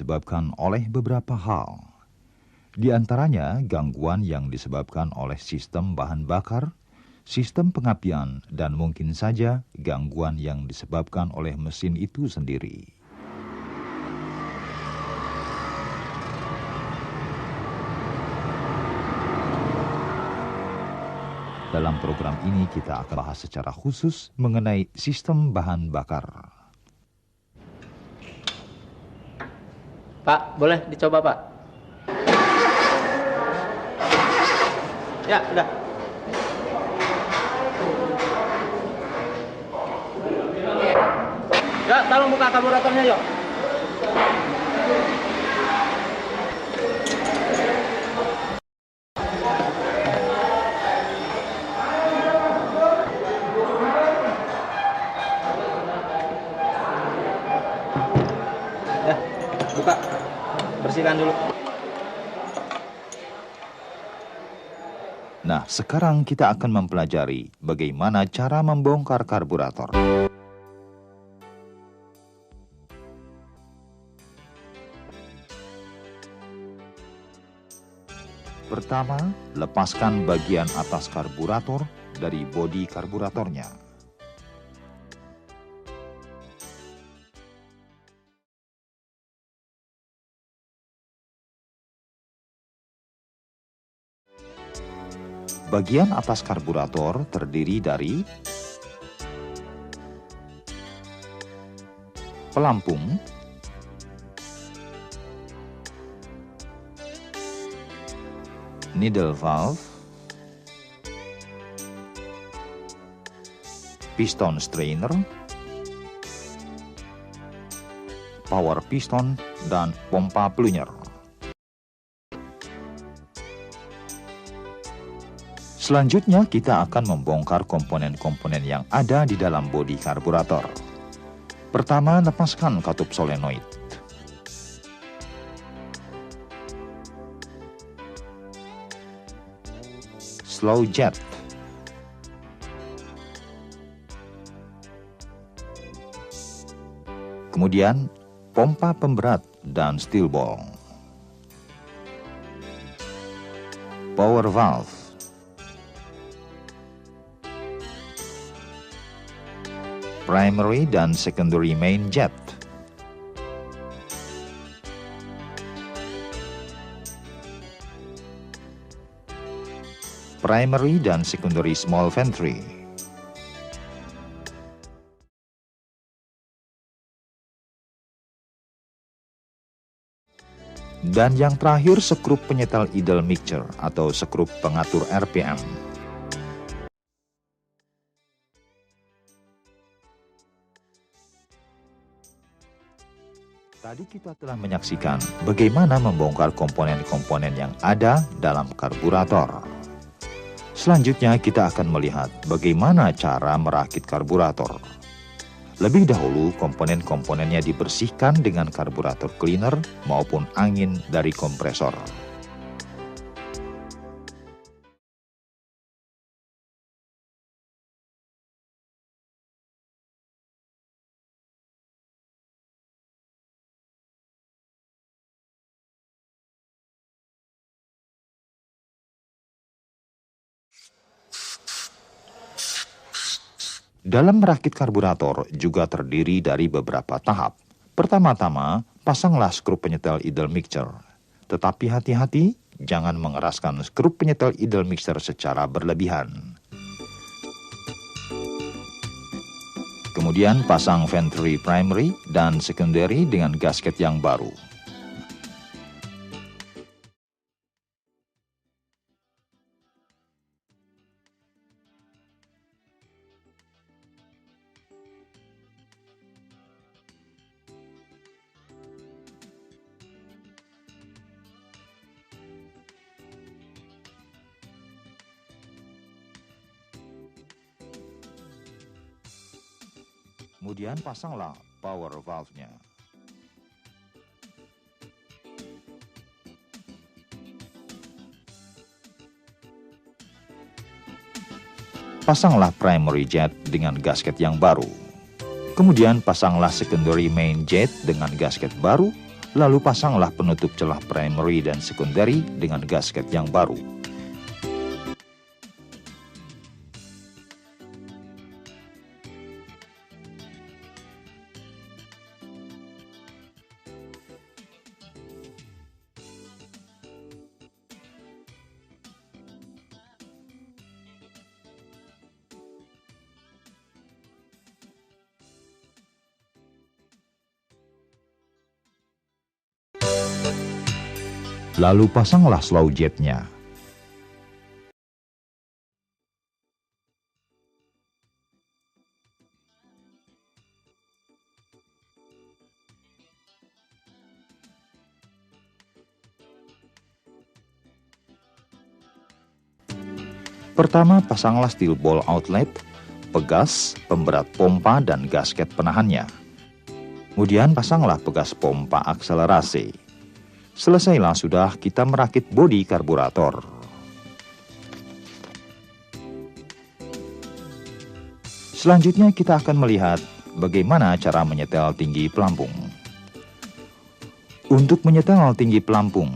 disebabkan oleh beberapa hal. Di antaranya gangguan yang disebabkan oleh sistem bahan bakar, sistem pengapian, dan mungkin saja gangguan yang disebabkan oleh mesin itu sendiri. Dalam program ini kita akan bahas secara khusus mengenai sistem bahan bakar. Pak, boleh dicoba, Pak? Ya, udah. Ya, tolong buka karburatornya, yuk. Ya, buka. Bersihkan dulu. Nah, sekarang kita akan mempelajari bagaimana cara membongkar karburator. Pertama, lepaskan bagian atas karburator dari bodi karburatornya. Bagian atas karburator terdiri dari pelampung, needle valve, piston strainer, power piston, dan pompa plunger. Selanjutnya kita akan membongkar komponen-komponen yang ada di dalam bodi karburator. Pertama, lepaskan katup solenoid. Slow jet. Kemudian, pompa pemberat dan steel ball. Power valve. Primary dan secondary main jet. Primary dan secondary small venturi. Dan yang terakhir, skrup penyetel idle mixture atau skrup pengatur RPM. Tadi kita telah menyaksikan bagaimana membongkar komponen-komponen yang ada dalam karburator. Selanjutnya kita akan melihat bagaimana cara merakit karburator. Lebih dahulu komponen-komponennya dibersihkan dengan karburator cleaner maupun angin dari kompresor. Dalam merakit karburator juga terdiri dari beberapa tahap. Pertama-tama, pasanglah skrup penyetel idle mixture. Tetapi hati-hati, jangan mengeraskan skrup penyetel idle mixture secara berlebihan. Kemudian pasang venturi primary dan secondary dengan gasket yang baru. Kemudian pasanglah power valve-nya. Pasanglah primary jet dengan gasket yang baru. Kemudian pasanglah secondary main jet dengan gasket baru Lalu pasanglah penutup celah primary dan secondary dengan gasket yang baru. Lalu pasanglah slow jetnya. Pertama, pasanglah steel ball outlet, pegas, pemberat pompa, dan gasket penahannya. Kemudian pasanglah pegas pompa akselerasi. Selesailah sudah kita merakit bodi karburator. Selanjutnya kita akan melihat bagaimana cara menyetel tinggi pelampung. Untuk menyetel tinggi pelampung,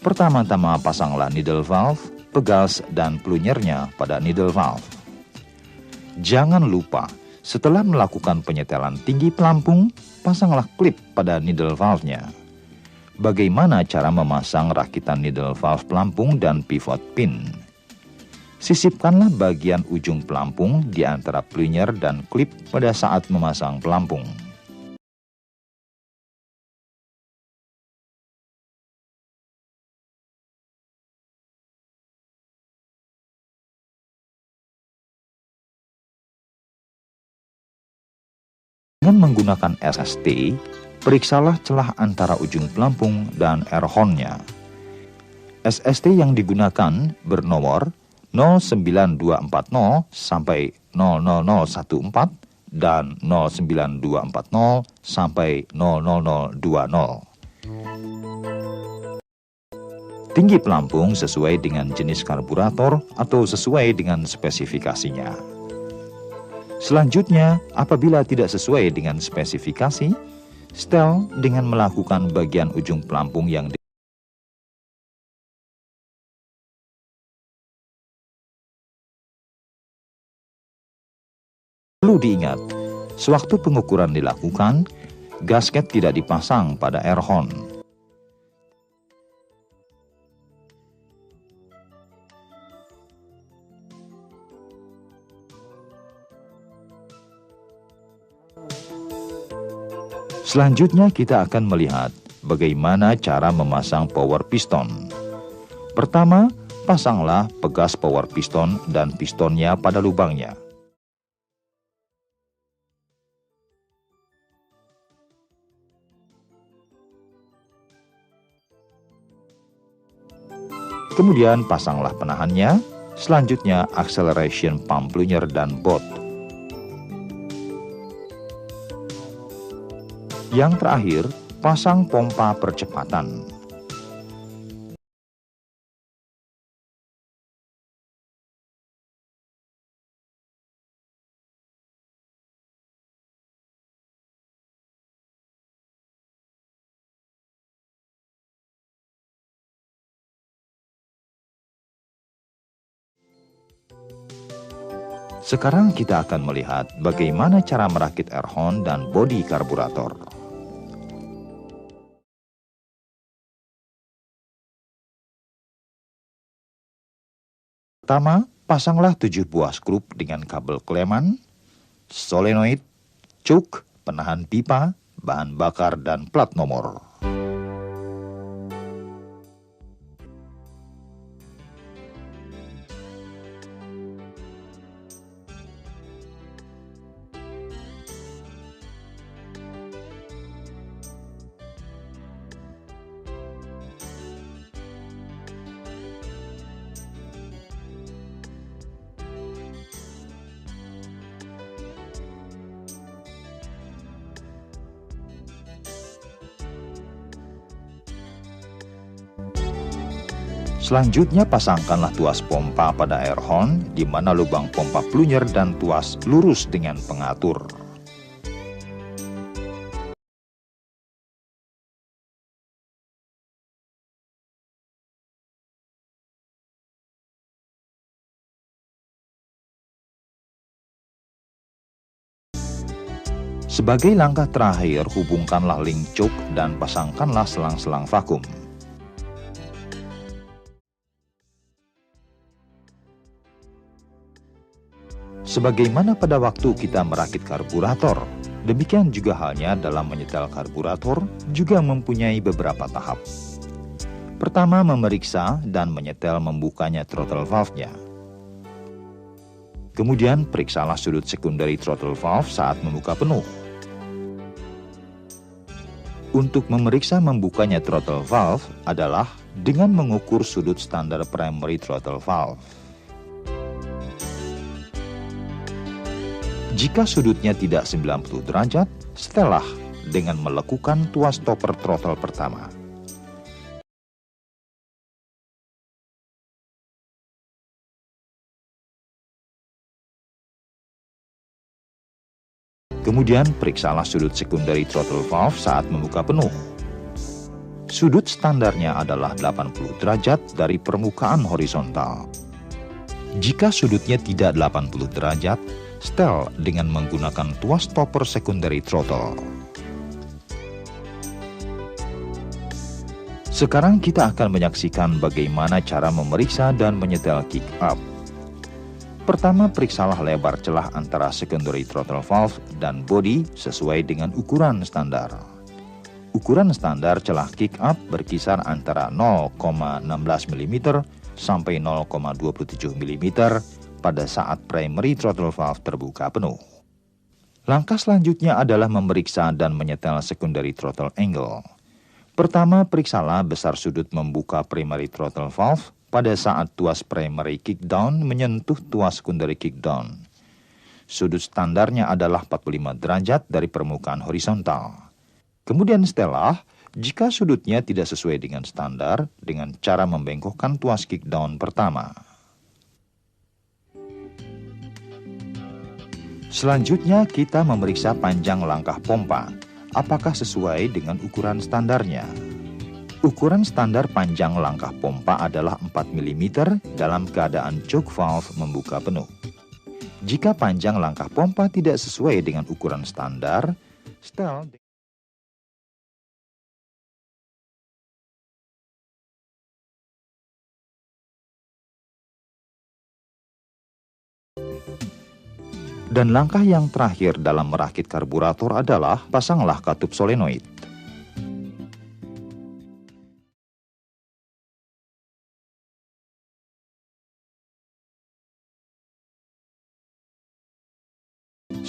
pertama-tama pasanglah needle valve, pegas, dan plunyernya pada needle valve. Jangan lupa, setelah melakukan penyetelan tinggi pelampung, pasanglah klip pada needle valve-nya. Bagaimana cara memasang rakitan needle valve pelampung dan pivot pin? Sisipkanlah bagian ujung pelampung di antara plunyer dan klip pada saat memasang pelampung. Dengan menggunakan SST, periksalah celah antara ujung pelampung dan air horn-nya. SST yang digunakan bernomor 09240 sampai 00014 dan 09240 sampai 00020. Tinggi pelampung sesuai dengan jenis karburator atau sesuai dengan spesifikasinya. Selanjutnya, apabila tidak sesuai dengan spesifikasi, setel dengan melakukan bagian ujung pelampung yang perlu diingat, sewaktu pengukuran dilakukan, gasket tidak dipasang pada air horn. Selanjutnya kita akan melihat bagaimana cara memasang power piston. Pertama, pasanglah pegas power piston dan pistonnya pada lubangnya. Kemudian pasanglah penahannya, selanjutnya acceleration pump plunyer dan bot. Yang terakhir, pasang pompa percepatan. Sekarang kita akan melihat bagaimana cara merakit air horn dan bodi karburator. Pertama, pasanglah 7 buah skrup dengan kabel kleman, solenoid, cuk, penahan pipa, bahan bakar, dan plat nomor. Selanjutnya pasangkanlah tuas pompa pada air horn di mana lubang pompa plunyer dan tuas lurus dengan pengatur. Sebagai langkah terakhir, hubungkanlah link choke dan pasangkanlah selang-selang vakum. Sebagaimana pada waktu kita merakit karburator, demikian juga halnya dalam menyetel karburator juga mempunyai beberapa tahap. Pertama, memeriksa dan menyetel membukanya throttle valve-nya. Kemudian, periksalah sudut secondary throttle valve saat membuka penuh. Untuk memeriksa membukanya throttle valve adalah dengan mengukur sudut standar primary throttle valve. Jika sudutnya tidak 90 derajat, setelah dengan melekukan tuas stopper throttle pertama. Kemudian periksalah sudut secondary throttle valve saat membuka penuh. Sudut standarnya adalah 80 derajat dari permukaan horizontal. Jika sudutnya tidak 80 derajat, setel dengan menggunakan tuas stopper secondary throttle. Sekarang kita akan menyaksikan bagaimana cara memeriksa dan menyetel kick up. Pertama, periksalah lebar celah antara secondary throttle valve dan body sesuai dengan ukuran standar. Ukuran standar celah kick up berkisar antara 0,16 mm sampai 0,27 mm pada saat primary throttle valve terbuka penuh. Langkah selanjutnya adalah memeriksa dan menyetel secondary throttle angle. Pertama, periksalah besar sudut membuka primary throttle valve pada saat tuas primary kick down menyentuh tuas secondary kick down. Sudut standarnya adalah 45 derajat dari permukaan horizontal. Kemudian setelah, jika sudutnya tidak sesuai dengan standar, dengan cara membengkokkan tuas kick down pertama. Selanjutnya, kita memeriksa panjang langkah pompa, apakah sesuai dengan ukuran standarnya. Ukuran standar panjang langkah pompa adalah 4 mm dalam keadaan choke valve membuka penuh. Jika panjang langkah pompa tidak sesuai dengan ukuran standar, setel. Dan langkah yang terakhir dalam merakit karburator adalah pasanglah katup solenoid.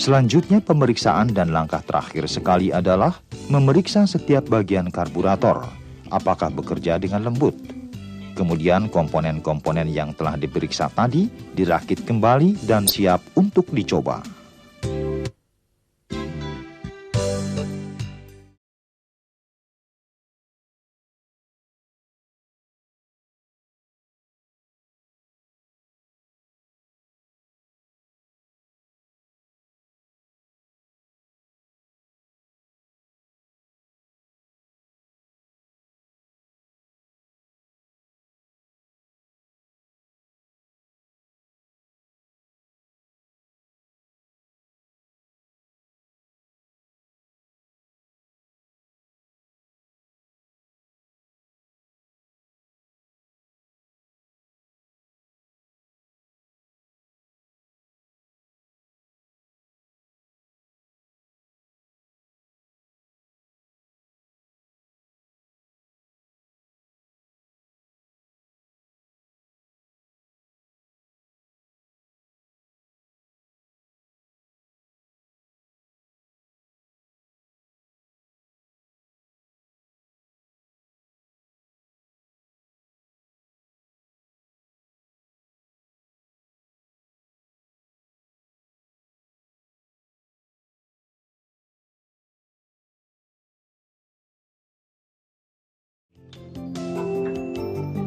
Selanjutnya, pemeriksaan dan langkah terakhir sekali adalah memeriksa setiap bagian karburator, apakah bekerja dengan lembut. Kemudian komponen-komponen yang telah diperiksa tadi dirakit kembali dan siap untuk dicoba.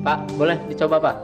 Pak, boleh dicoba, Pak?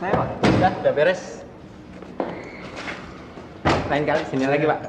Saya Pak, udah beres. Lain kali sini lagi Pak.